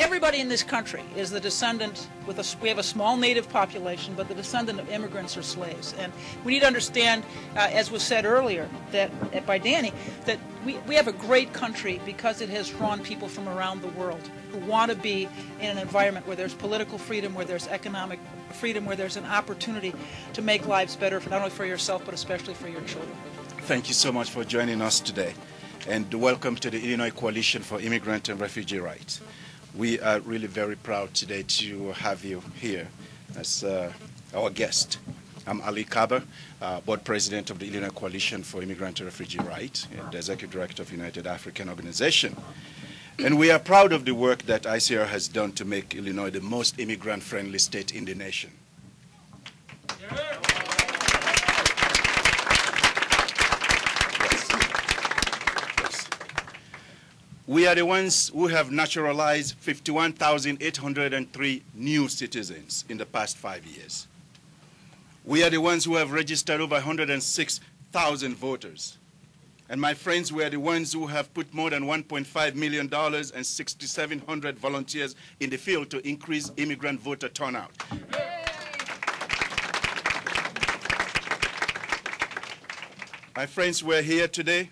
Everybody in this country is the descendant, we have a small native population, but the descendant of immigrants or slaves. And we need to understand, as was said earlier that by Danny, that we have a great country because it has drawn people from around the world who want to be in an environment where there's political freedom, where there's economic freedom, where there's an opportunity to make lives better, not only for yourself, but especially for your children. Thank you so much for joining us today. And welcome to the Illinois Coalition for Immigrant and Refugee Rights. We are really very proud today to have you here as our guest. I'm Ali Kaber, Board President of the Illinois Coalition for Immigrant and Refugee Rights and the Executive Director of United African Organization. And we are proud of the work that ICR has done to make Illinois the most immigrant-friendly state in the nation. We are the ones who have naturalized 51,803 new citizens in the past 5 years. We are the ones who have registered over 106,000 voters. And my friends, we are the ones who have put more than $1.5 million and 6,700 volunteers in the field to increase immigrant voter turnout. My friends, we're here today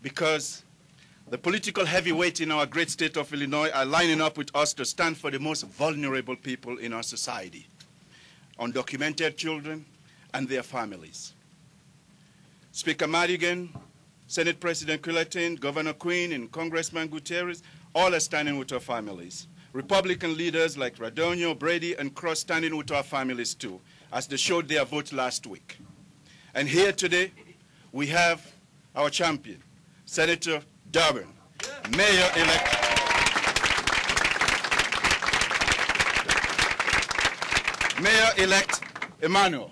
because the political heavyweights in our great state of Illinois are lining up with us to stand for the most vulnerable people in our society, undocumented children and their families. Speaker Madigan, Senate President Quillerton, Governor Quinn, and Congressman Gutierrez all are standing with our families. Republican leaders like Radonio, Brady, and Cross standing with our families too, as they showed their vote last week. And here today, we have our champion, Senator Durbin, Mayor-elect. Mayor-elect Emanuel.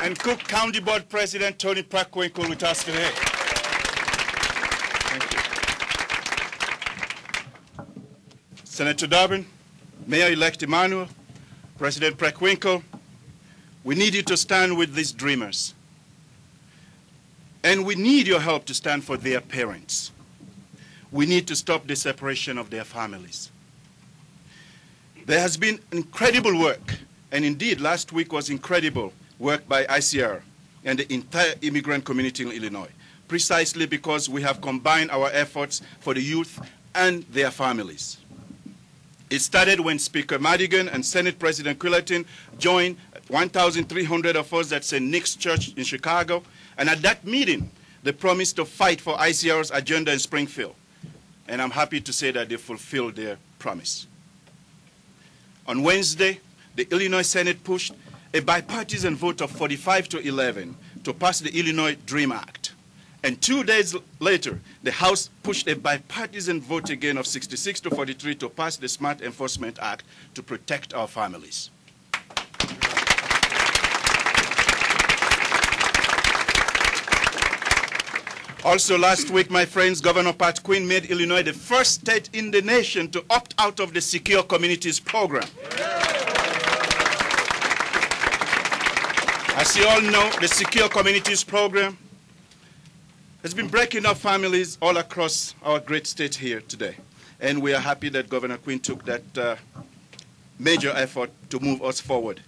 And Cook County Board President Toni Preckwinkle with us today. Thank you. Senator Durbin, Mayor-elect Emanuel, President Preckwinkle, we need you to stand with these dreamers. And we need your help to stand for their parents. We need to stop the separation of their families. There has been incredible work, and indeed last week was incredible work by ICR and the entire immigrant community in Illinois, precisely because we have combined our efforts for the youth and their families. It started when Speaker Madigan and Senate President Quillerton joined 1,300 of us at St. Nick's Church in Chicago. And at that meeting, they promised to fight for ICR's agenda in Springfield. And I'm happy to say that they fulfilled their promise. On Wednesday, the Illinois Senate pushed a bipartisan vote of 45-11 to pass the Illinois DREAM Act. And 2 days later, the House pushed a bipartisan vote again of 66-43 to pass the Smart Enforcement Act to protect our families. Also last week, my friends, Governor Pat Quinn made Illinois the first state in the nation to opt out of the Secure Communities program. As you all know, the Secure Communities program has been breaking up families all across our great state here today. And we are happy that Governor Quinn took that major effort to move us forward.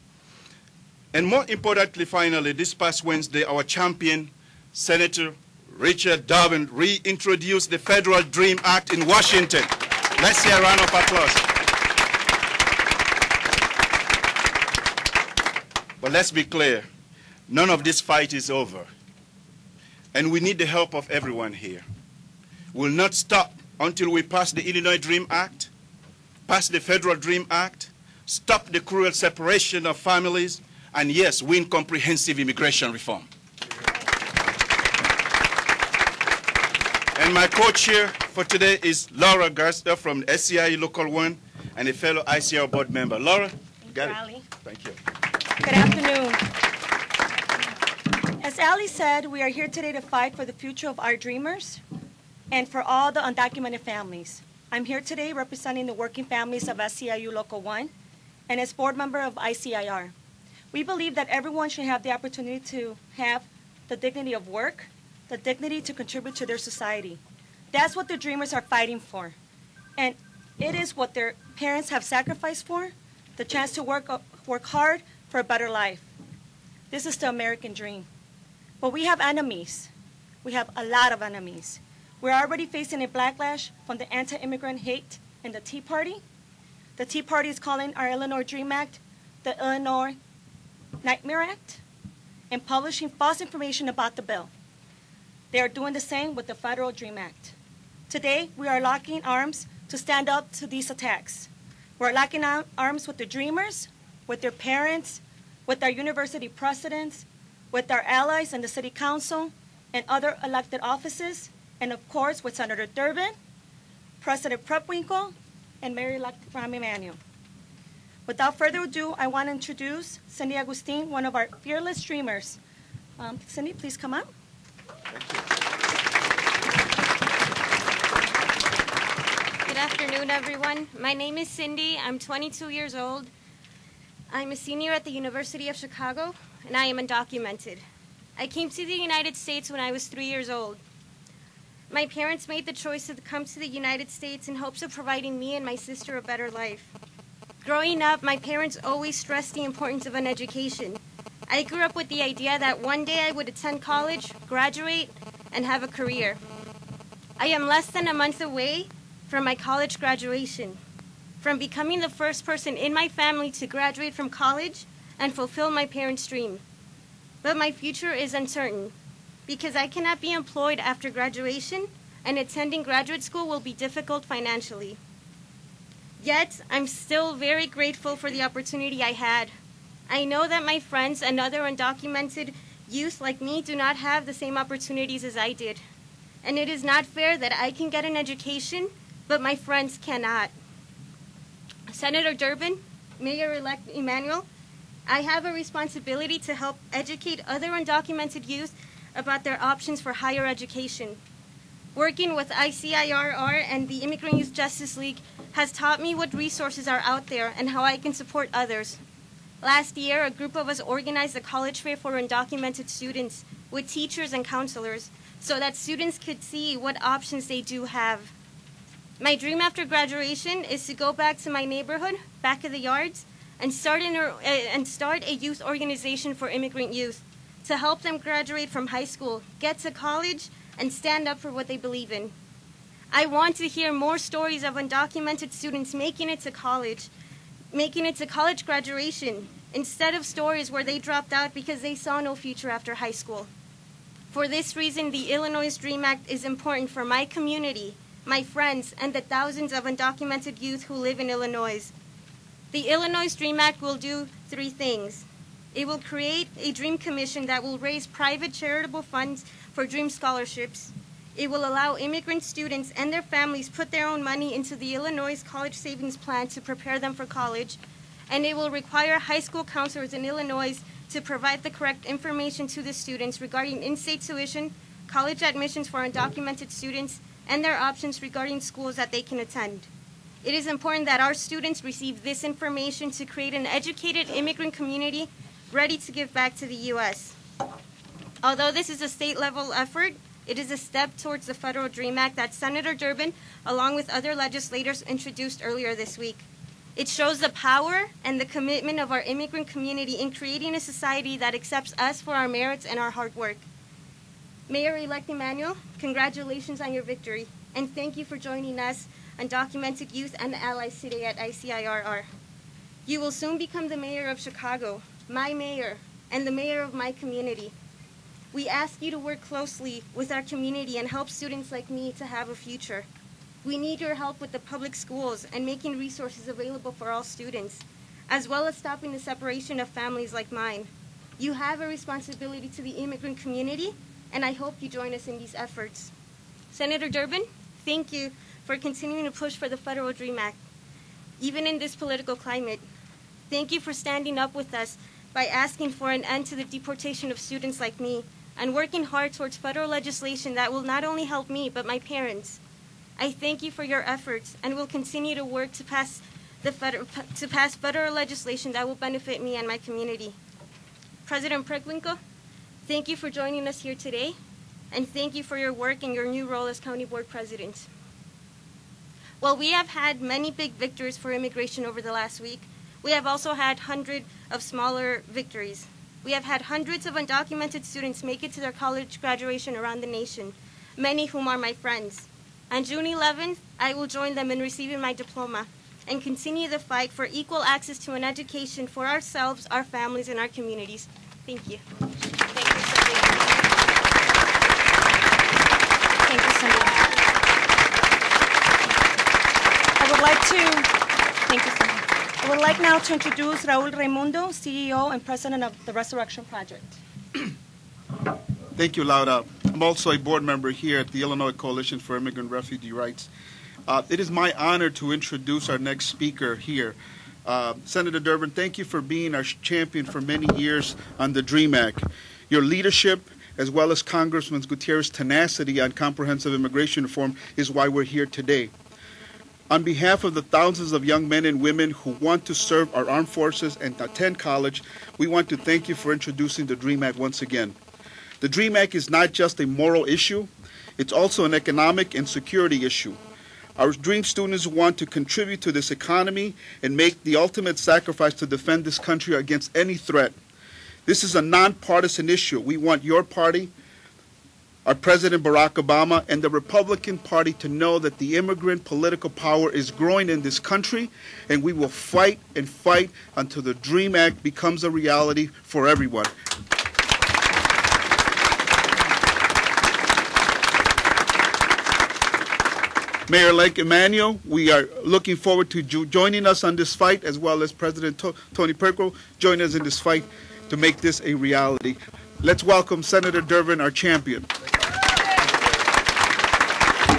And more importantly, finally, this past Wednesday, our champion, Senator Richard Durbin, reintroduced the Federal DREAM Act in Washington. Let's hear a round of applause. But let's be clear, none of this fight is over. And we need the help of everyone here. We'll not stop until we pass the Illinois DREAM Act, pass the Federal DREAM Act, stop the cruel separation of families, and yes, win comprehensive immigration reform. And my co-chair for today is Laura Garster from SCI Local 1 and a fellow ICR board member. Laura, got it. Ali. Thank you. Good afternoon. As Ali said, we are here today to fight for the future of our dreamers and for all the undocumented families. I'm here today representing the working families of SCIU Local 1 and as board member of ICIR. We believe that everyone should have the opportunity to have the dignity of work, the dignity to contribute to their society. That's what the dreamers are fighting for. And it is what their parents have sacrificed for, the chance to work hard for a better life. This is the American dream. But we have enemies. We have a lot of enemies. We're already facing a backlash from the anti-immigrant hate in the Tea Party. The Tea Party is calling our Illinois Dream Act the Illinois Nightmare Act and publishing false information about the bill. They are doing the same with the Federal Dream Act. Today, we are locking arms to stand up to these attacks. We're locking arms with the dreamers, with their parents, with our university presidents, with our allies in the City Council and other elected offices, and of course with Senator Durbin, President Preckwinkle, and Mayor-elect Rahm Emanuel. Without further ado, I want to introduce Cindy Agustin, one of our fearless dreamers. Cindy, please come up. Good afternoon, everyone. My name is Cindy. I'm 22 years old. I'm a senior at the University of Chicago, and I am undocumented. I came to the United States when I was 3 years old. My parents made the choice to come to the United States in hopes of providing me and my sister a better life. Growing up, my parents always stressed the importance of an education. I grew up with the idea that one day I would attend college, graduate, and have a career. I am less than a month away from my college graduation, from becoming the first person in my family to graduate from college and fulfill my parents' dream. But my future is uncertain, because I cannot be employed after graduation, and attending graduate school will be difficult financially. Yet, I'm still very grateful for the opportunity I had. I know that my friends and other undocumented youth like me do not have the same opportunities as I did. And it is not fair that I can get an education, but my friends cannot. Senator Durbin, Mayor-elect Emanuel, I have a responsibility to help educate other undocumented youth about their options for higher education. Working with ICIRR and the Immigrant Youth Justice League has taught me what resources are out there and how I can support others. Last year, a group of us organized a college fair for undocumented students with teachers and counselors so that students could see what options they do have. My dream after graduation is to go back to my neighborhood, back of the yards, and start a youth organization for immigrant youth to help them graduate from high school, get to college, and stand up for what they believe in. I want to hear more stories of undocumented students making it to college graduation, instead of stories where they dropped out because they saw no future after high school. For this reason, the Illinois Dream Act is important for my community, my friends, and the thousands of undocumented youth who live in Illinois. The Illinois Dream Act will do three things. It will create a Dream Commission that will raise private charitable funds for Dream scholarships. It will allow immigrant students and their families put their own money into the Illinois College Savings Plan to prepare them for college. And it will require high school counselors in Illinois to provide the correct information to the students regarding in-state tuition, college admissions for undocumented students, and their options regarding schools that they can attend. It is important that our students receive this information to create an educated immigrant community ready to give back to the U.S. Although this is a state-level effort, it is a step towards the Federal Dream Act that Senator Durbin, along with other legislators, introduced earlier this week. It shows the power and the commitment of our immigrant community in creating a society that accepts us for our merits and our hard work. Mayor-elect Emanuel, congratulations on your victory, and thank you for joining us, undocumented youth and allies today at ICIRR. You will soon become the mayor of Chicago, my mayor, and the mayor of my community. We ask you to work closely with our community and help students like me to have a future. We need your help with the public schools and making resources available for all students, as well as stopping the separation of families like mine. You have a responsibility to the immigrant community, and I hope you join us in these efforts. Senator Durbin, thank you for continuing to push for the Federal Dream Act, even in this political climate. Thank you for standing up with us by asking for an end to the deportation of students like me and working hard towards federal legislation that will not only help me, but my parents. I thank you for your efforts and will continue to work to pass federal legislation that will benefit me and my community. President Preckwinkle, thank you for joining us here today. and thank you for your work and your new role as County Board President. While we have had many big victories for immigration over the last week, we have also had hundreds of smaller victories. We have had hundreds of undocumented students make it to their college graduation around the nation, many whom are my friends. On June 11th, I will join them in receiving my diploma and continue the fight for equal access to an education for ourselves, our families, and our communities. Thank you. Thank you, Cindy. Thank you, Cindy. I would like now to introduce Raul Raimundo, CEO and President of the Resurrection Project. Thank you, Laura. I'm also a board member here at the Illinois Coalition for Immigrant Refugee Rights. It is my honor to introduce our next speaker here. Senator Durbin, thank you for being our champion for many years on the DREAM Act. Your leadership, as well as Congressman Gutierrez's tenacity on comprehensive immigration reform, is why we're here today. On behalf of the thousands of young men and women who want to serve our armed forces and attend college, we want to thank you for introducing the DREAM Act once again. The DREAM Act is not just a moral issue, it's also an economic and security issue. Our DREAM students want to contribute to this economy and make the ultimate sacrifice to defend this country against any threat. This is a nonpartisan issue. We want your party, our President Barack Obama, and the Republican Party to know that the immigrant political power is growing in this country, and we will fight and fight until the DREAM Act becomes a reality for everyone. Mayor-elect Emanuel, we are looking forward to joining us on this fight, as well as President Toni Preckwinkle joining us in this fight to make this a reality. Let's welcome Senator Durbin, our champion.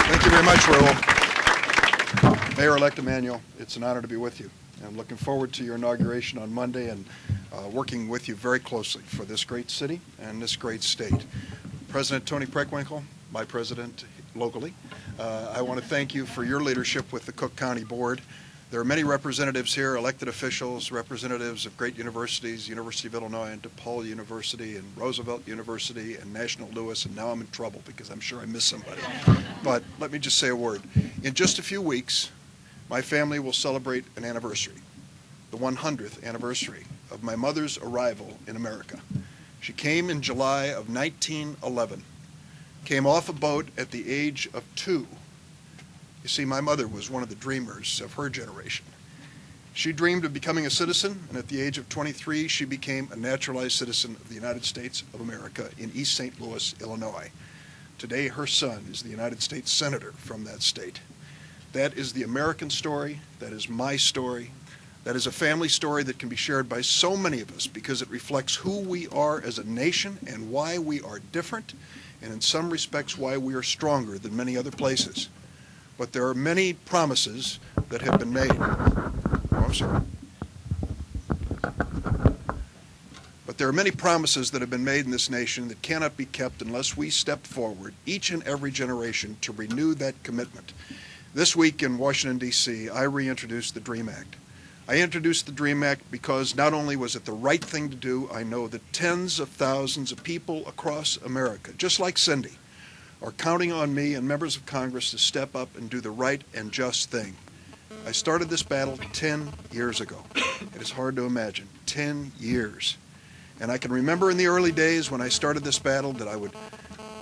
Thank you very much, Raul. Mayor-elect Emanuel, it's an honor to be with you. I'm looking forward to your inauguration on Monday and working with you very closely for this great city and this great state. President Toni Preckwinkle, my president locally, I want to thank you for your leadership with the Cook County Board. There are many representatives here, elected officials, representatives of great universities, University of Illinois and DePaul University and Roosevelt University and National Louis, and now I'm in trouble because I'm sure I missed somebody. But let me just say a word. In just a few weeks, my family will celebrate an anniversary, the 100th anniversary of my mother's arrival in America. She came in July of 1911, came off a boat at the age of 2. You see, my mother was one of the dreamers of her generation. She dreamed of becoming a citizen, and at the age of 23, she became a naturalized citizen of the United States of America in East St. Louis, Illinois. Today, her son is the United States Senator from that state. That is the American story. That is my story. That is a family story that can be shared by so many of us because it reflects who we are as a nation and why we are different, and in some respects why we are stronger than many other places. But there are many promises that have been made. Oh, I'm sorry. But there are many promises that have been made in this nation that cannot be kept unless we step forward, each and every generation, to renew that commitment. This week in Washington, D.C., I reintroduced the DREAM Act. I introduced the DREAM Act because not only was it the right thing to do, I know that tens of thousands of people across America, just like Cindy, are counting on me and members of Congress to step up and do the right and just thing. I started this battle 10 years ago. It is hard to imagine, 10 years. And I can remember in the early days when I started this battle that I would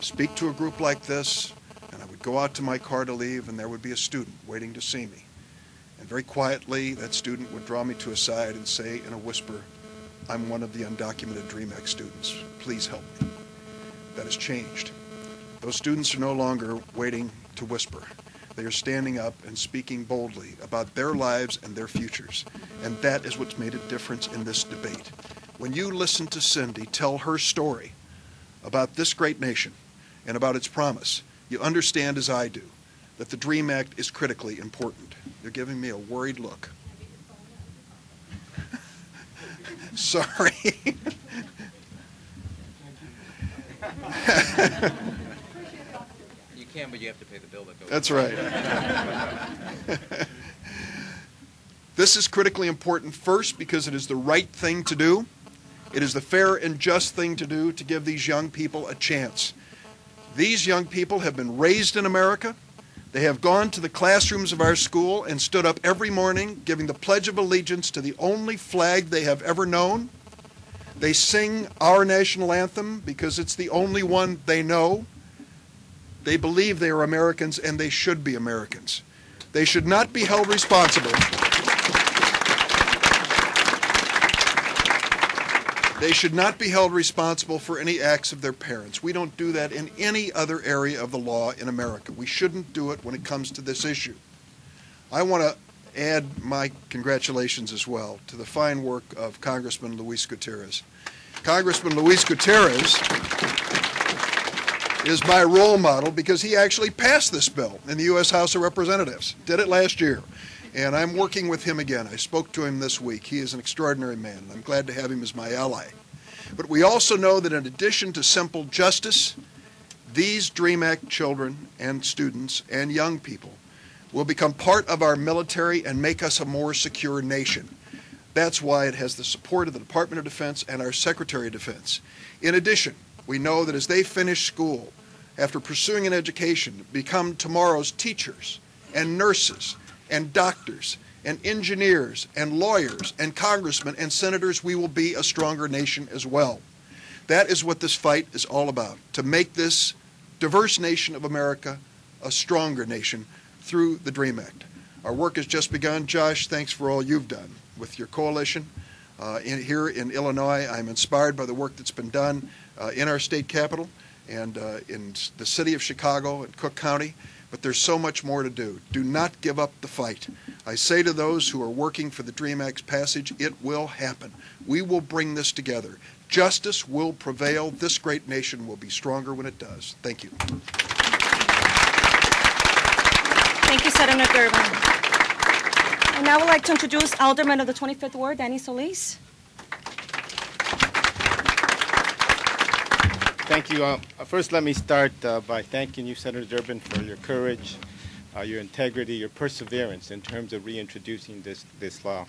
speak to a group like this, and I would go out to my car to leave, and there would be a student waiting to see me. And very quietly, that student would draw me to a side and say in a whisper, "I'm one of the undocumented DREAM Act students. Please help me." That has changed. Those students are no longer waiting to whisper. They are standing up and speaking boldly about their lives and their futures. And that is what's made a difference in this debate. When you listen to Cindy tell her story about this great nation and about its promise, you understand, as I do, that the DREAM Act is critically important. You're giving me a worried look. Sorry. You can, but you have to pay the bill that goes. That's right. This is critically important, first, because it is the right thing to do. It is the fair and just thing to do to give these young people a chance. These young people have been raised in America. They have gone to the classrooms of our school and stood up every morning giving the Pledge of Allegiance to the only flag they have ever known. They sing our national anthem because it's the only one they know. They believe they are Americans, and they should be Americans. They should not be held responsible. They should not be held responsible for any acts of their parents. We don't do that in any other area of the law in America. We shouldn't do it when it comes to this issue. I want to add my congratulations as well to the fine work of Congressman Luis Gutierrez. Congressman Luis Gutierrez is my role model because he actually passed this bill in the U.S. House of Representatives, did it last year. And I'm working with him again. I spoke to him this week. He is an extraordinary man, and I'm glad to have him as my ally. But we also know that in addition to simple justice, these DREAM Act children and students and young people will become part of our military and make us a more secure nation. That's why it has the support of the Department of Defense and our Secretary of Defense. In addition, we know that as they finish school, after pursuing an education, become tomorrow's teachers and nurses and doctors and engineers and lawyers and congressmen and senators, we will be a stronger nation as well. That is what this fight is all about, to make this diverse nation of America a stronger nation through the DREAM Act. Our work has just begun. Josh, thanks for all you've done with your coalition. Here in Illinois, I'm inspired by the work that's been done in our state capital and in the city of Chicago and Cook County. But there's so much more to do. Do not give up the fight. I say to those who are working for the DREAM Act's passage, it will happen. We will bring this together. Justice will prevail. This great nation will be stronger when it does. Thank you. Thank you, Senator Durbin. And now I would like to introduce Alderman of the 25th Ward, Danny Solis. Thank you. First, let me start by thanking you, Senator Durbin, for your courage, your integrity, your perseverance in terms of reintroducing this law.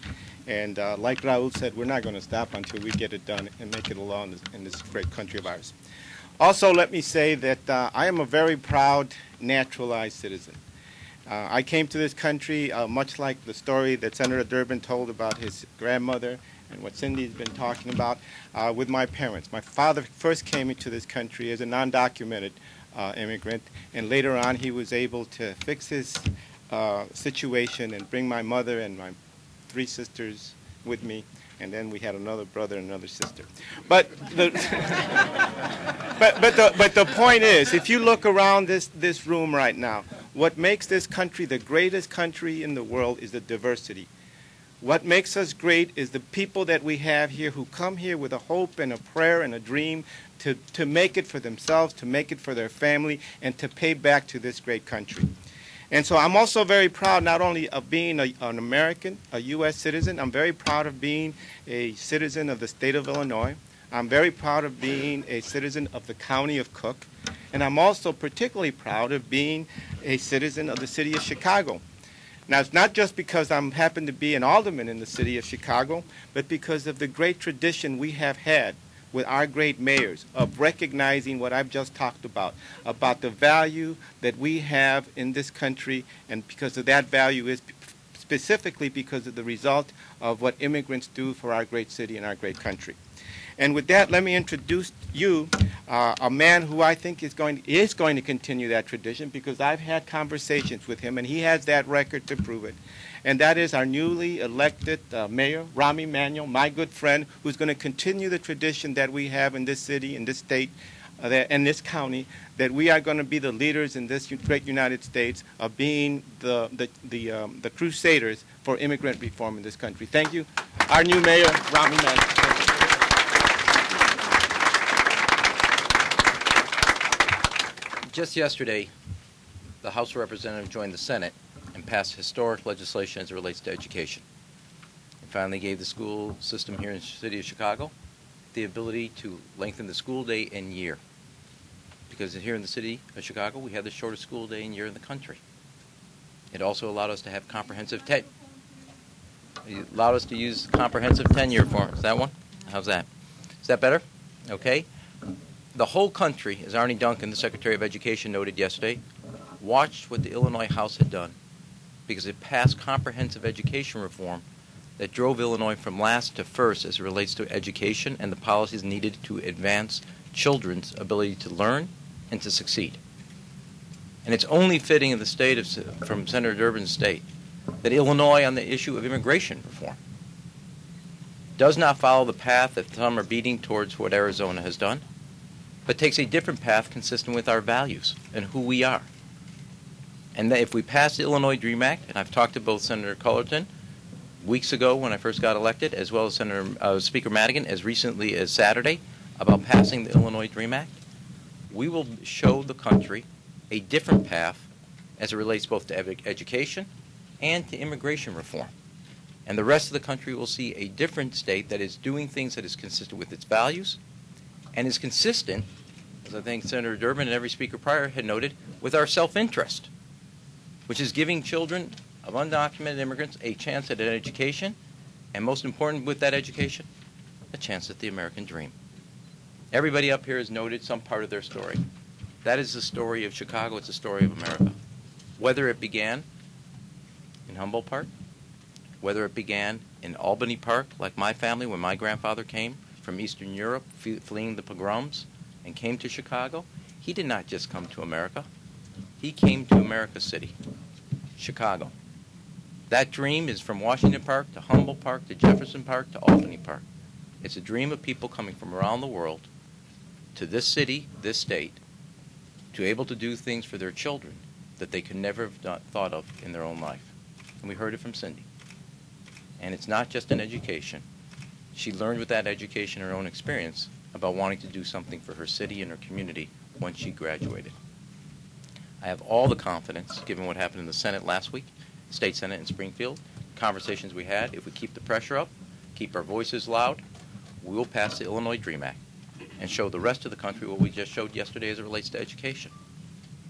And like Raul said, we're not going to stop until we get it done and make it a law in this great country of ours. Also, let me say that I am a very proud naturalized citizen. I came to this country, much like the story that Senator Durbin told about his grandmother and what Cindy's been talking about, with my parents. My father first came into this country as a non-documented immigrant, and later on he was able to fix his situation and bring my mother and my 3 sisters with me, and then we had another brother and another sister. But the, but the point is, if you look around this room right now, what makes this country the greatest country in the world is the diversity. What makes us great is the people that we have here who come here with a hope and a prayer and a dream to make it for themselves, to make it for their family, and to pay back to this great country. And so I'm also very proud not only of being an American, a U.S. citizen, I'm very proud of being a citizen of the state of Illinois. I'm very proud of being a citizen of the county of Cook. And I'm also particularly proud of being a citizen of the city of Chicago. Now, it's not just because I happen to be an alderman in the city of Chicago, but because of the great tradition we have had with our great mayors of recognizing what I've just talked about the value that we have in this country, and because of that value is specifically because of the result of what immigrants do for our great city and our great country. And with that, let me introduce you, a man who I think is going to continue that tradition, because I've had conversations with him, and he has that record to prove it. And that is our newly elected mayor, Rahm Emanuel, my good friend, who's going to continue the tradition that we have in this city, in this state, in this county, that we are going to be the leaders in this great United States of being the crusaders for immigrant reform in this country. Thank you. Our new mayor, Rahm Emanuel. Just yesterday, the House of Representatives joined the Senate and passed historic legislation as it relates to education. It finally gave the school system here in the city of Chicago the ability to lengthen the school day in year. Because here in the city of Chicago, we have the shortest school day in year in the country. It also allowed us to have it allowed us to use comprehensive tenure forms. That one? How's that? Is that better? Okay. The whole country, as Arnie Duncan, the Secretary of Education, noted yesterday, watched what the Illinois House had done because it passed comprehensive education reform that drove Illinois from last to first as it relates to education and the policies needed to advance children's ability to learn and to succeed. And it's only fitting in the state of, from Senator Durbin's state, that Illinois on the issue of immigration reform does not follow the path that some are beating towards what Arizona has done, but takes a different path consistent with our values and who we are. And that if we pass the Illinois DREAM Act, and I've talked to both Senator Cullerton weeks ago when I first got elected, as well as Speaker Madigan as recently as Saturday, about passing the Illinois DREAM Act, we will show the country a different path as it relates both to education and to immigration reform. And the rest of the country will see a different state that is doing things that is consistent with its values and is consistent, as I think Senator Durbin and every speaker prior had noted, with our self-interest, which is giving children of undocumented immigrants a chance at an education, and most important with that education, a chance at the American dream. Everybody up here has noted some part of their story. That is the story of Chicago. It's the story of America. Whether it began in Humboldt Park, whether it began in Albany Park, like my family when my grandfather came from Eastern Europe, fleeing the pogroms, and came to Chicago, he did not just come to America. He came to America City, Chicago. That dream is from Washington Park to Humboldt Park to Jefferson Park to Albany Park. It's a dream of people coming from around the world to this city, this state, to be able to do things for their children that they could never have thought of in their own life. And we heard it from Cindy. And it's not just an education. She learned with that education her own experience about wanting to do something for her city and her community once she graduated. I have all the confidence, given what happened in the Senate last week, State Senate in Springfield, conversations we had, if we keep the pressure up, keep our voices loud, we will pass the Illinois DREAM Act and show the rest of the country what we just showed yesterday as it relates to education.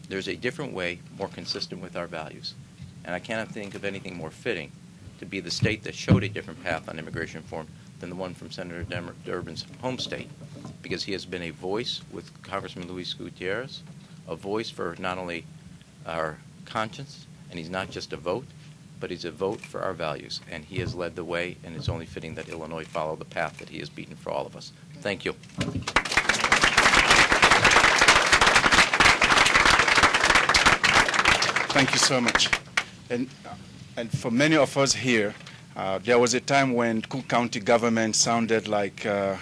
There's a different way, more consistent with our values. And I cannot think of anything more fitting to be the state that showed a different path on immigration reform than the one from Senator Durbin's home state, because he has been a voice with Congressman Luis Gutierrez, a voice for not only our conscience, and he's not just a vote, but he's a vote for our values. And he has led the way, and it's only fitting that Illinois follow the path that he has beaten for all of us. Thank you. Thank you so much. And for many of us here, there was a time when Cook County government sounded like a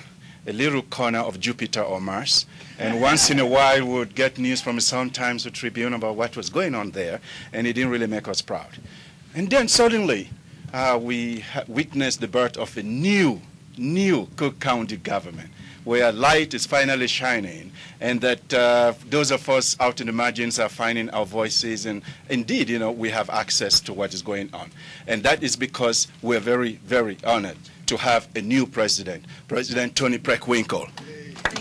little corner of Jupiter or Mars. And once in a while, we would get news from the Sun-Times or Tribune about what was going on there, and it didn't really make us proud. And then suddenly, we witnessed the birth of a new Cook County government, where light is finally shining, and that those of us out in the margins are finding our voices, and indeed, we have access to what is going on. And that is because we're very, very honored to have a new president, President Toni Preckwinkle.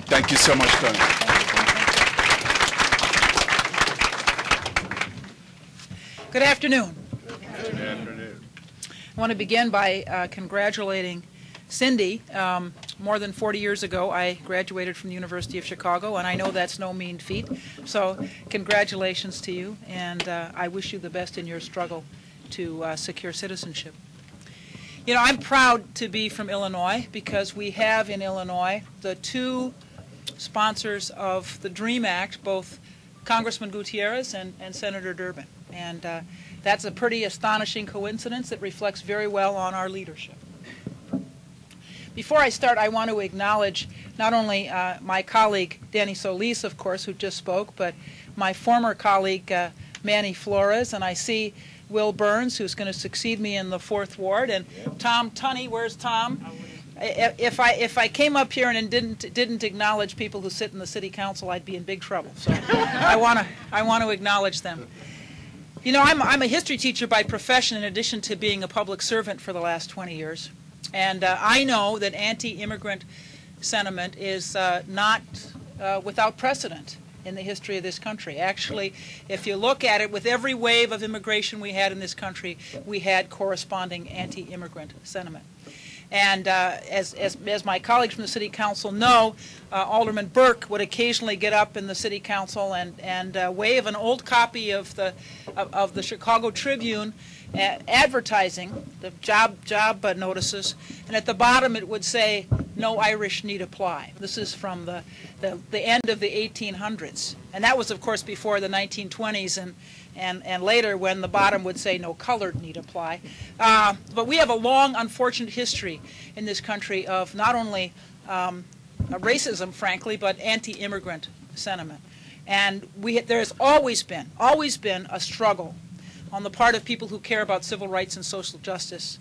Thank you so much, Toni. Good afternoon. Good afternoon. I want to begin by congratulating Cindy. More than 40 years ago, I graduated from the University of Chicago, and I know that's no mean feat. So congratulations to you, and I wish you the best in your struggle to secure citizenship. I'm proud to be from Illinois because we have in Illinois the two sponsors of the DREAM Act, both Congressman Gutierrez and Senator Durbin. And that's a pretty astonishing coincidence that reflects very well on our leadership. Before I start, I want to acknowledge not only my colleague Danny Solis, of course, who just spoke, but my former colleague Manny Flores, and I see Will Burns, who's going to succeed me in the 4th Ward, and Tom Tunney. Where's Tom? If I came up here and didn't acknowledge people who sit in the city council, I'd be in big trouble. So I want to acknowledge them. I'm a history teacher by profession, in addition to being a public servant for the last 20 years. And I know that anti-immigrant sentiment is not without precedent in the history of this country. Actually, if you look at it, with every wave of immigration we had in this country, we had corresponding anti-immigrant sentiment. And as my colleagues from the City Council know, Alderman Burke would occasionally get up in the City Council and wave an old copy of the Chicago Tribune advertising the job notices, and at the bottom it would say, "No Irish need apply." This is from the end of the 1800s, and that was, of course, before the 1920s and later when the bottom would say, "No colored need apply." But we have a long, unfortunate history in this country of not only racism, frankly, but anti-immigrant sentiment, and there has always been a struggle on the part of people who care about civil rights and social justice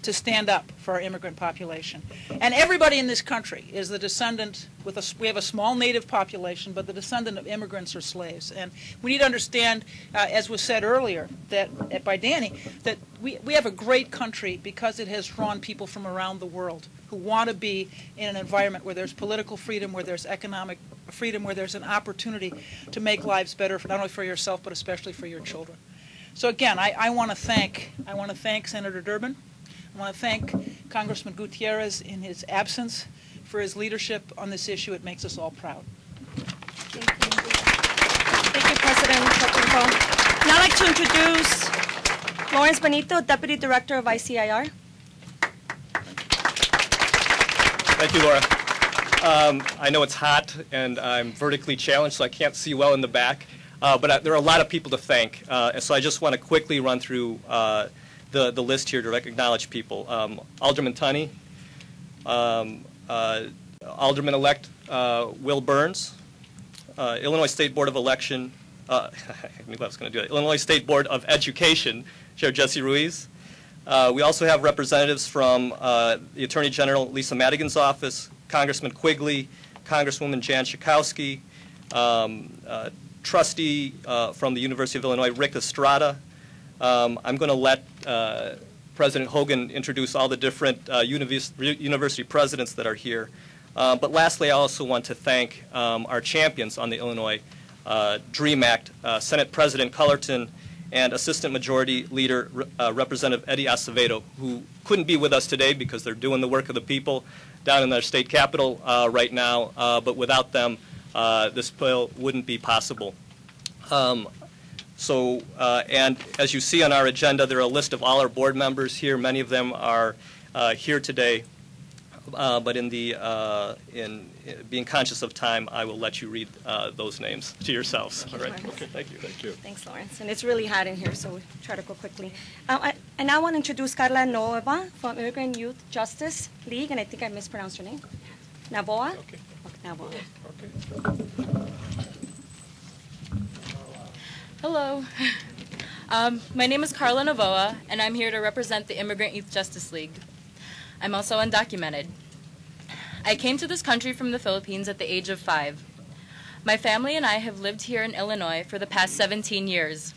to stand up for our immigrant population. And everybody in this country is the descendant, we have a small native population, but the descendant of immigrants or slaves. And we need to understand, as was said earlier by Danny, that we have a great country because it has drawn people from around the world who want to be in an environment where there's political freedom, where there's economic freedom, where there's an opportunity to make lives better, not only for yourself, but especially for your children. So again, I want to thank Senator Durbin. I want to thank Congressman Gutierrez in his absence for his leadership on this issue. It makes us all proud. Thank you. Thank you, President Preckwinkle. Now I'd like to introduce Lawrence Benito, Deputy Director of ICIR. Thank you, Laura. I know it's hot and I'm vertically challenged, so I can't see well in the back. But there are a lot of people to thank, and so I just want to quickly run through the list here to acknowledge people. Alderman Toni, Alderman-elect Will Burns, Illinois State Board of Election, I knew I was going to do it, Illinois State Board of Education, Chair Jesse Ruiz. We also have representatives from the Attorney General Lisa Madigan's office, Congressman Quigley, Congresswoman Jan Schakowsky, trustee from the University of Illinois, Rick Estrada. I'm going to let President Hogan introduce all the different university presidents that are here. But lastly, I also want to thank our champions on the Illinois DREAM Act, Senate President Cullerton and Assistant Majority Leader Representative Eddie Acevedo, who couldn't be with us today because they're doing the work of the people down in their state capital right now. But without them, this bill wouldn't be possible. And as you see on our agenda, there are a list of all our board members here. Many of them are here today. But in being conscious of time, I will let you read those names to yourselves. All right. Okay. Thank you. Thank you. Thanks, Lawrence. And it's really hot in here, so we'll try to go quickly. And I want to introduce Carla Nova from Immigrant Youth Justice League, and I think I mispronounced her name. Navoa? Okay. Navoa. Okay. Hello. My name is Carla Navoa, and I'm here to represent the Immigrant Youth Justice League. I'm also undocumented. I came to this country from the Philippines at the age of 5. My family and I have lived here in Illinois for the past 17 years.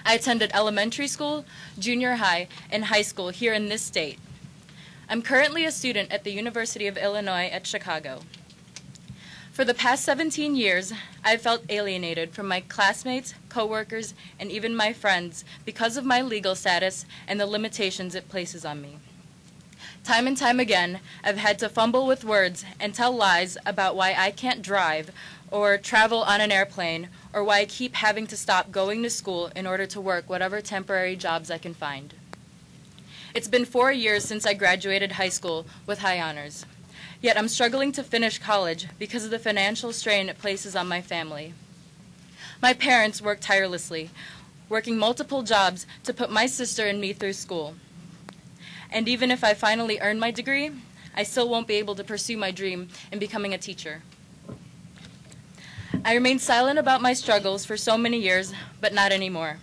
I attended elementary school, junior high, and high school here in this state. I'm currently a student at the University of Illinois at Chicago. For the past 17 years, I've felt alienated from my classmates, coworkers, and even my friends because of my legal status and the limitations it places on me. Time and time again, I've had to fumble with words and tell lies about why I can't drive or travel on an airplane, or why I keep having to stop going to school in order to work whatever temporary jobs I can find. It's been 4 years since I graduated high school with high honors. Yet I'm struggling to finish college because of the financial strain it places on my family. My parents work tirelessly, working multiple jobs to put my sister and me through school. And even if I finally earn my degree, I still won't be able to pursue my dream in becoming a teacher. I remained silent about my struggles for so many years, but not anymore.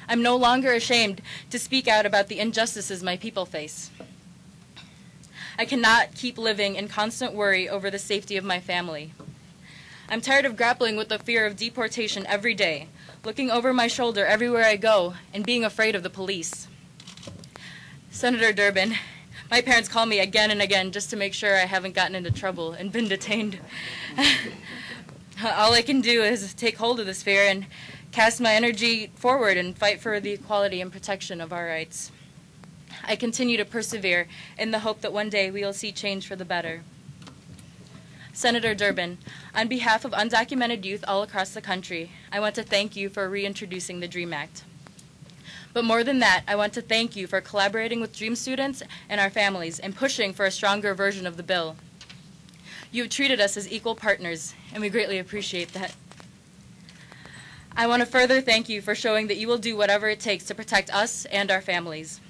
I'm no longer ashamed to speak out about the injustices my people face. I cannot keep living in constant worry over the safety of my family. I'm tired of grappling with the fear of deportation every day, looking over my shoulder everywhere I go, and being afraid of the police. Senator Durbin, my parents call me again and again just to make sure I haven't gotten into trouble and been detained. All I can do is take hold of this fear and cast my energy forward and fight for the equality and protection of our rights. I continue to persevere in the hope that one day we will see change for the better. Senator Durbin, on behalf of undocumented youth all across the country, I want to thank you for reintroducing the DREAM Act. But more than that, I want to thank you for collaborating with DREAM students and our families and pushing for a stronger version of the bill. You have treated us as equal partners, and we greatly appreciate that. I want to further thank you for showing that you will do whatever it takes to protect us and our families.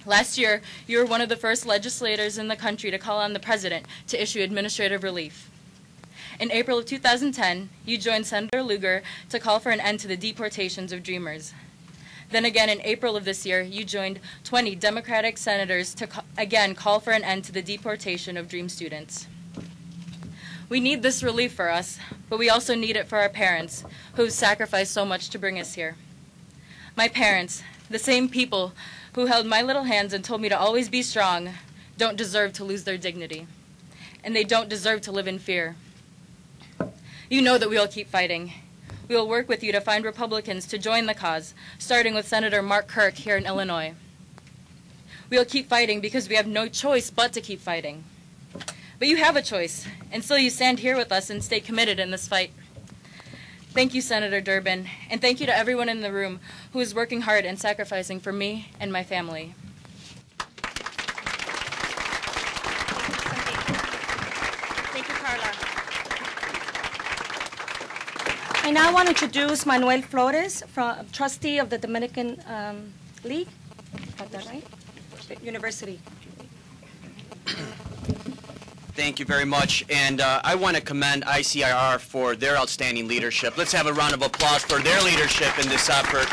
Last year, you were one of the first legislators in the country to call on the President to issue administrative relief. In April of 2010, you joined Senator Lugar to call for an end to the deportations of Dreamers. Then again in April of this year, you joined 20 Democratic senators to again call for an end to the deportation of DREAM students. We need this relief for us, but we also need it for our parents, who have sacrificed so much to bring us here. My parents, the same people who held my little hands and told me to always be strong, don't deserve to lose their dignity. And they don't deserve to live in fear. You know that we will keep fighting. We will work with you to find Republicans to join the cause, starting with Senator Mark Kirk here in Illinois. We will keep fighting because we have no choice but to keep fighting. But you have a choice, and still you stand here with us and stay committed in this fight. Thank you, Senator Durbin, and thank you to everyone in the room who is working hard and sacrificing for me and my family. Thank you, Carla. I now want to introduce Manuel Flores, trustee of the Dominican League. Got that right? University. Thank you very much, and I want to commend ICIR for their outstanding leadership. Let's have a round of applause for their leadership in this effort.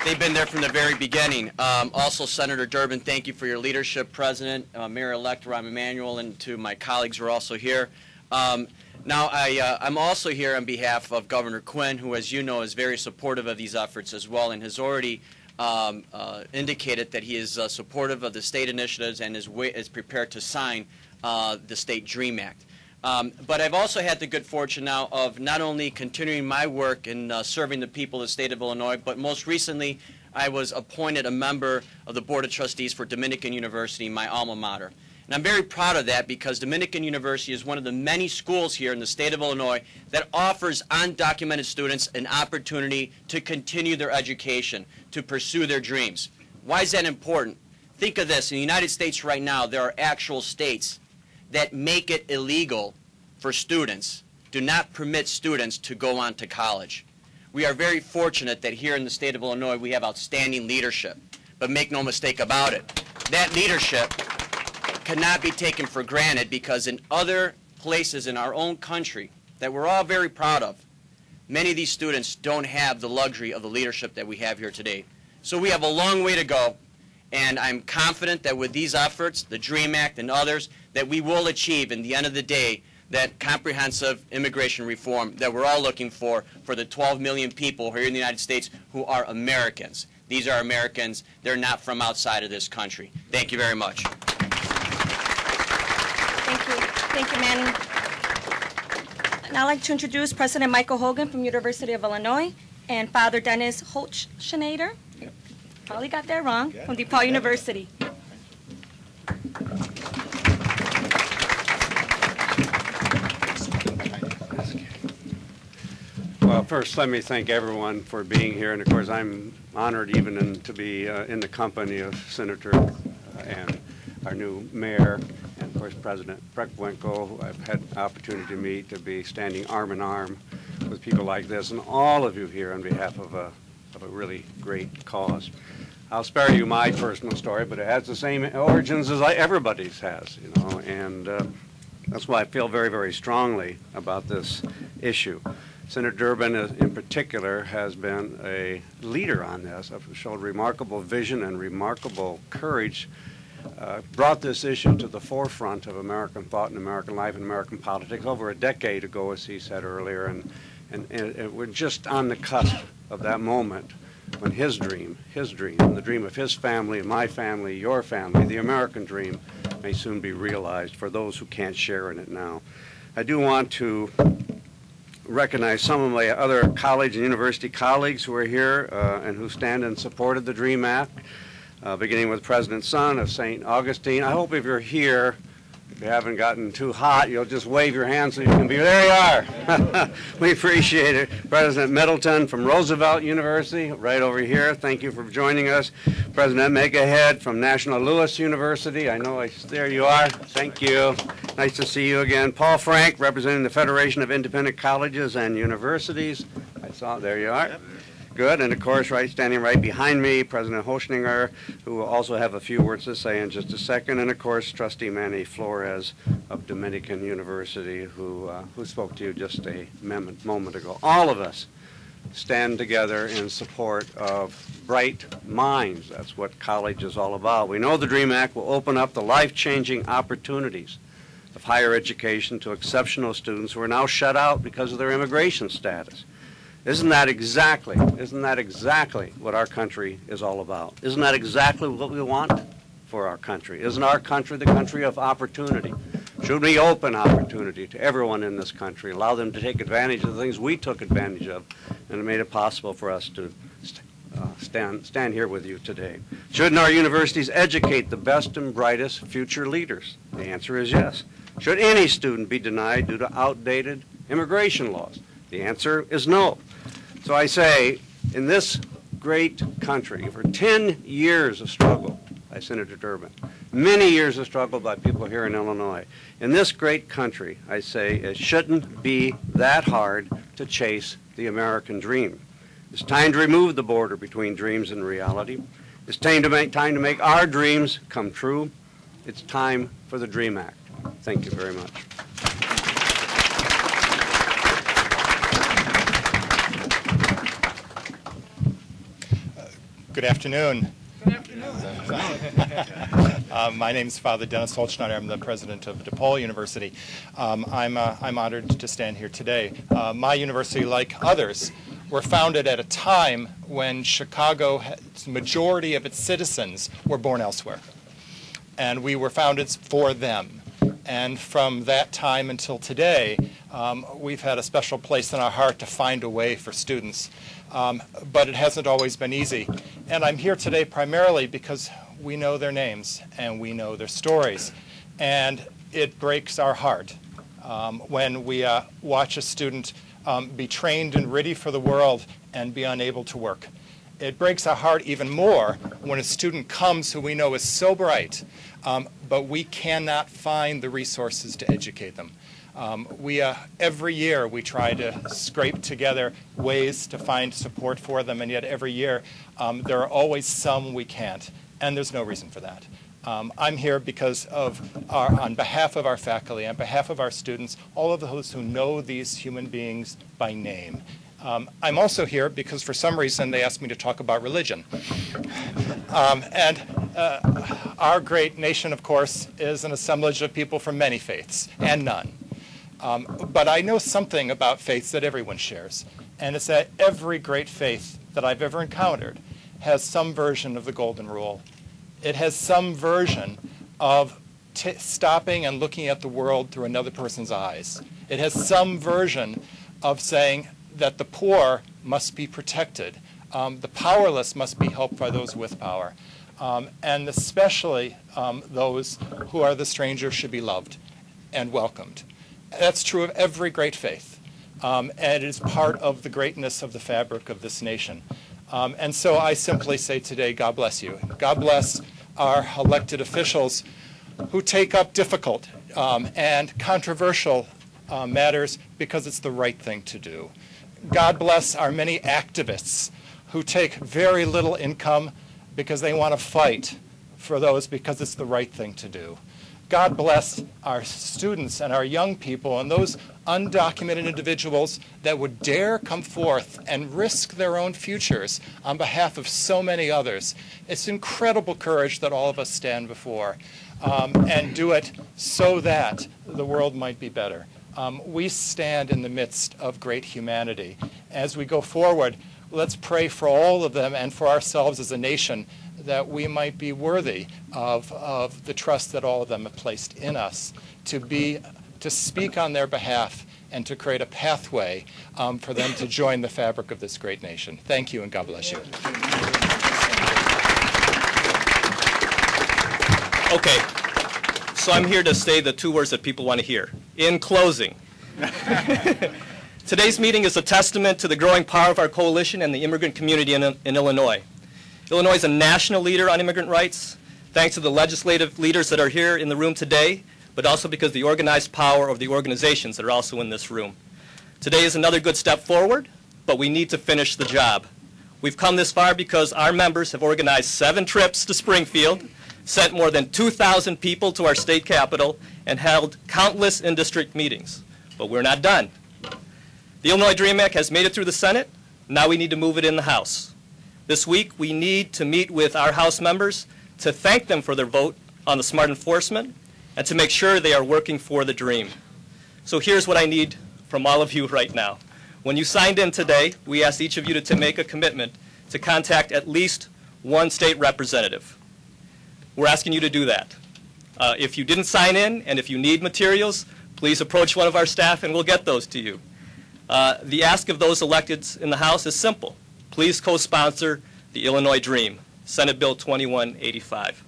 They've been there from the very beginning. Also, Senator Durbin, thank you for your leadership, President, Mayor-elect Rahm Emanuel, and to my colleagues who are also here. Now, I'm also here on behalf of Governor Quinn, who, as you know, is very supportive of these efforts as well, and has already indicated that he is supportive of the state initiatives and is prepared to sign the State DREAM Act. But I've also had the good fortune now of not only continuing my work in serving the people of the state of Illinois, but most recently I was appointed a member of the Board of Trustees for Dominican University, my alma mater. And I'm very proud of that because Dominican University is one of the many schools here in the state of Illinois that offers undocumented students an opportunity to continue their education, to pursue their dreams. Why is that important? Think of this. In the United States right now, there are actual states that make it illegal for students, do not permit students to go on to college. We are very fortunate that here in the state of Illinois we have outstanding leadership. But make no mistake about it, that leadership cannot be taken for granted because in other places in our own country that we're all very proud of, many of these students don't have the luxury of the leadership that we have here today. So we have a long way to go, and I'm confident that with these efforts, the DREAM Act and others, that we will achieve, in the end of the day, that comprehensive immigration reform that we're all looking for the 12 million people here in the United States who are Americans. These are Americans. They're not from outside of this country. Thank you very much. Thank you. Thank you, Manny. And I'd like to introduce President Michael Hogan from University of Illinois and Father Dennis Holtschneider. Yep. Probably got that wrong. From DePaul University. Well, first, let me thank everyone for being here, and of course, I'm honored even to be in the company of Senator and our new mayor, and of course, President Preckwinkle, who I've had the opportunity to meet, to be standing arm in arm with people like this, and all of you here on behalf of a really great cause. I'll spare you my personal story, but it has the same origins as everybody's has, you know, and that's why I feel very, very strongly about this issue. Senator Durbin, in particular, has been a leader on this, showed remarkable vision and remarkable courage, brought this issue to the forefront of American thought and American life and American politics over a decade ago, as he said earlier, and we're just on the cusp of that moment when his dream, and the dream of his family, my family, your family, the American dream, may soon be realized for those who can't share in it now. I do want to recognize some of my other college and university colleagues who are here and who stand in support of the DREAM Act. beginning with President Sun of St. Augustine. I hope if you're here, if you haven't gotten too hot, you'll just wave your hand so you can be, there you are. We appreciate it. President Middleton from Roosevelt University, right over here. Thank you for joining us. President Megahead from National Louis University. I know there you are. Thank you. Nice to see you again. Paul Frank, representing the Federation of Independent Colleges and Universities. I saw, there you are. Yep. Good, and of course, standing right behind me, President Hochninger, who will also have a few words to say in just a second, and of course, Trustee Manny Flores of Dominican University, who spoke to you just a moment ago. All of us stand together in support of bright minds. That's what college is all about. We know the DREAM Act will open up the life-changing opportunities of higher education to exceptional students who are now shut out because of their immigration status. Isn't that exactly what our country is all about? Isn't that exactly what we want for our country? Isn't our country the country of opportunity? Should we open opportunity to everyone in this country, allow them to take advantage of the things we took advantage of, and it made it possible for us to stand here with you today? Shouldn't our universities educate the best and brightest future leaders? The answer is yes. Should any student be denied due to outdated immigration laws? The answer is no. So I say, in this great country, for 10 years of struggle by Senator Durbin, many years of struggle by people here in Illinois, in this great country, I say, it shouldn't be that hard to chase the American dream. It's time to remove the border between dreams and reality. It's time to make our dreams come true. It's time for the DREAM Act. Thank you very much. Good afternoon. Good afternoon. My name is Father Dennis Holzschneider. I'm the president of DePaul University. I'm honored to stand here today. My university, like others, were founded at a time when Chicago's majority of its citizens were born elsewhere. And we were founded for them. And from that time until today, we've had a special place in our heart to find a way for students. But it hasn't always been easy. And I'm here today primarily because we know their names and we know their stories. And it breaks our heart when we watch a student be trained and ready for the world and be unable to work. It breaks our heart even more when a student comes who we know is so bright, but we cannot find the resources to educate them. Every year we try to scrape together ways to find support for them, and yet every year there are always some we can't, and there's no reason for that. I'm here because on behalf of our faculty, on behalf of our students, all of those who know these human beings by name. I'm also here because for some reason they asked me to talk about religion. Our great nation, of course, is an assemblage of people from many faiths and none. But I know something about faiths that everyone shares, and it's that every great faith that I've ever encountered has some version of the Golden Rule. It has some version of stopping and looking at the world through another person's eyes. It has some version of saying that the poor must be protected. The powerless must be helped by those with power. And especially those who are the stranger should be loved and welcomed. That's true of every great faith. And it is part of the greatness of the fabric of this nation. And so I simply say today, God bless you. God bless our elected officials who take up difficult and controversial matters because it's the right thing to do. God bless our many activists who take very little income because they want to fight for those because it's the right thing to do. God bless our students and our young people and those undocumented individuals that would dare come forth and risk their own futures on behalf of so many others. It's incredible courage that all of us stand before and do it so that the world might be better. We stand in the midst of great humanity. As we go forward, let's pray for all of them and for ourselves as a nation that we might be worthy of the trust that all of them have placed in us to speak on their behalf and to create a pathway for them to join the fabric of this great nation. Thank you, and God bless you. Okay, so I'm here to say the two words that people want to hear. In closing. Today's meeting is a testament to the growing power of our coalition and the immigrant community in Illinois. Illinois is a national leader on immigrant rights, thanks to the legislative leaders that are here in the room today, but also because of the organized power of the organizations that are also in this room. Today is another good step forward, but we need to finish the job. We've come this far because our members have organized 7 trips to Springfield, sent more than 2,000 people to our state capitol, and held countless in-district meetings. But we're not done. The Illinois DREAM Act has made it through the Senate. Now we need to move it in the House. This week, we need to meet with our House members to thank them for their vote on the smart enforcement and to make sure they are working for the dream. So here's what I need from all of you right now. When you signed in today, we asked each of you to make a commitment to contact at least one state representative. We're asking you to do that. If you didn't sign in and if you need materials, please approach one of our staff and we'll get those to you. The ask of those elected in the House is simple. Please co-sponsor the Illinois Dream, Senate Bill 2185.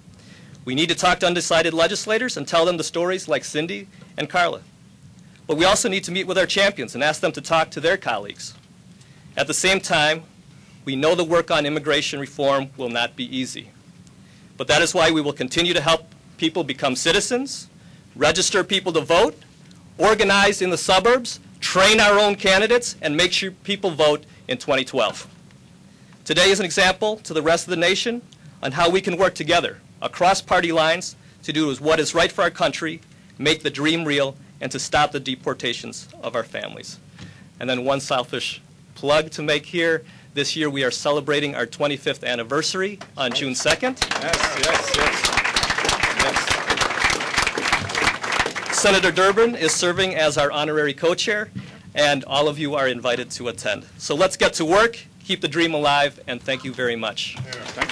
We need to talk to undecided legislators and tell them the stories like Cindy and Carla. But we also need to meet with our champions and ask them to talk to their colleagues. At the same time, we know the work on immigration reform will not be easy. But that is why we will continue to help people become citizens, register people to vote, organize in the suburbs, train our own candidates, and make sure people vote in 2012. Today is an example to the rest of the nation on how we can work together across party lines to do what is right for our country, make the dream real, and to stop the deportations of our families. And then one selfish plug to make here. This year we are celebrating our 25th anniversary on June 2nd. Yes. Senator Durbin is serving as our honorary co-chair, and all of you are invited to attend. So let's get to work, keep the dream alive, and thank you very much. Thank you.